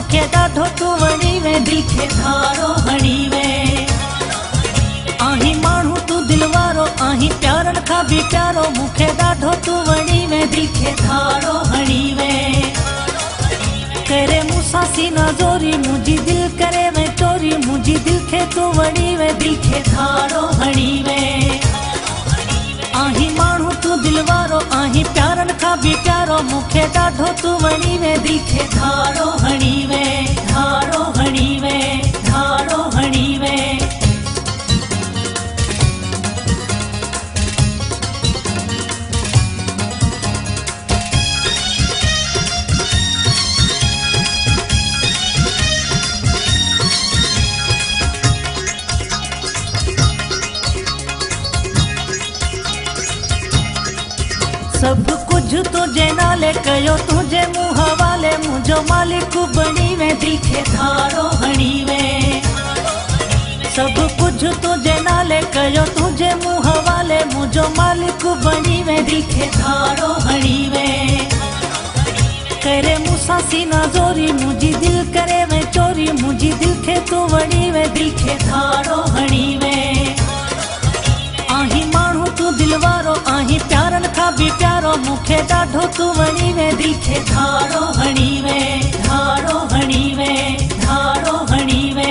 मुखे ॾाढो तू वणी वे दिल खे धारो हणी वे। आही माण्हू तू दिल वारो आही प्यारन खां बि प्यारो मुखे ॾाढो तू वणी वे दिल खे धारो हणी वे। करे मूंसां सीना जोरी मुंहिंजी दिल करे वे चोरी मुंहिंजी दिल खे तू वणी वे दिल खे धारो हणी वे। आही माण्हू तू दिल वारो आही प्यारन खां बि प्यारो मुखे ॾाढो तू वणी वे दिल खे धारो हणी वे धारो हणी वे धारो हणी वे। सब कुछ तुझे नाले कयो तुझे मुंह हवाले मुंहिंजो मालिक बणी वे दिल खे धारो हणी वे। सब कुछ तुझे नाले कयो तुझे मुंह हवाले मुंहिंजो मालिक बणी वे दिल खे धारो हणी वे। करे मूंसां सीना जोरी मुंहिंजी दिल करे वे चोरी मुंहिंजी दिल खे तू वणी वे दिल खे धारो हणी वे। आही माण्हू तू दिल वारो आही प्यारन खां बि प्यारो मुखे ॾाढो तू वणी वे दिल खे धारो हणी वे धारो हणी वे धारो हणी वे।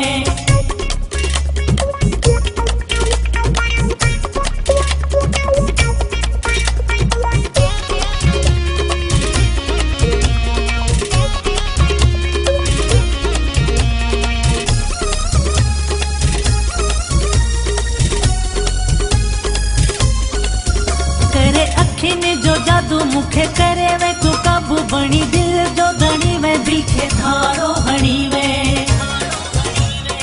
अखियुनि जो जादू मुखे करे वे तू काबू बणी दिल जो धणी वे दिल खे धारो हणी वे।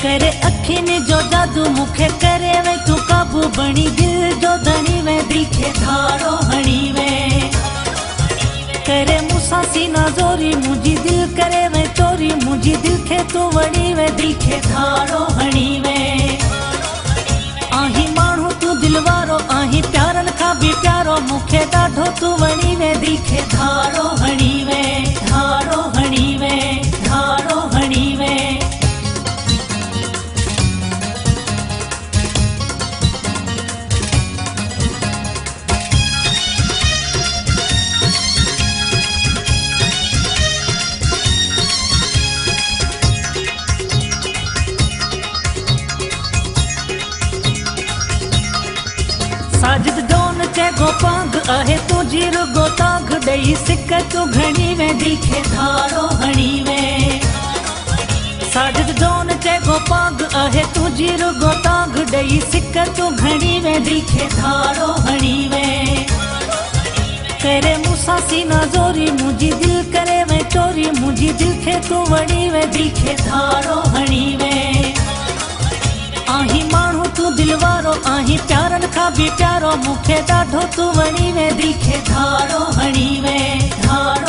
करे अखियुनि जो जादू मुखे करे वे तू काबू बणी दिल जो धणी वे दिल खे धारो हणी वे। करे मूंसां सीना जोरी मुंहिंजी दिल करे वे चोरी मुंहिंजी दिल खे तू वणी वे दिल खे धारो हणी वे। आही माण्हू तू दिल वारो आही प्यारन खां बि प्यारो मुखे ॾाढो तू वणी वे दिल खे धारो हणी वे धारो हणी वे धारो हणी वे। साजिद डोन चे गोपांग आहे तुझी रुगो तांग ॾेई सिक तू घणी वे दिल खे धारो हणी वे। साजिद डोन चे गोपांग आहे तुझी रुगो तांग ॾेई सिक तू घणी वे दिल खे धारो हणी वे। करे मूंसां सीना जोरी मुंहिंजी दिल करे वे चोरी मुंहिंजी दिल खे तू वणी वे दिल खे धारो हणी वे। आही माण्हू तू दिल वारो आही प्यारन खां बि प्यारो मुखे ॾाढो तू वणी वे दिल खे धारो हणी वे धारो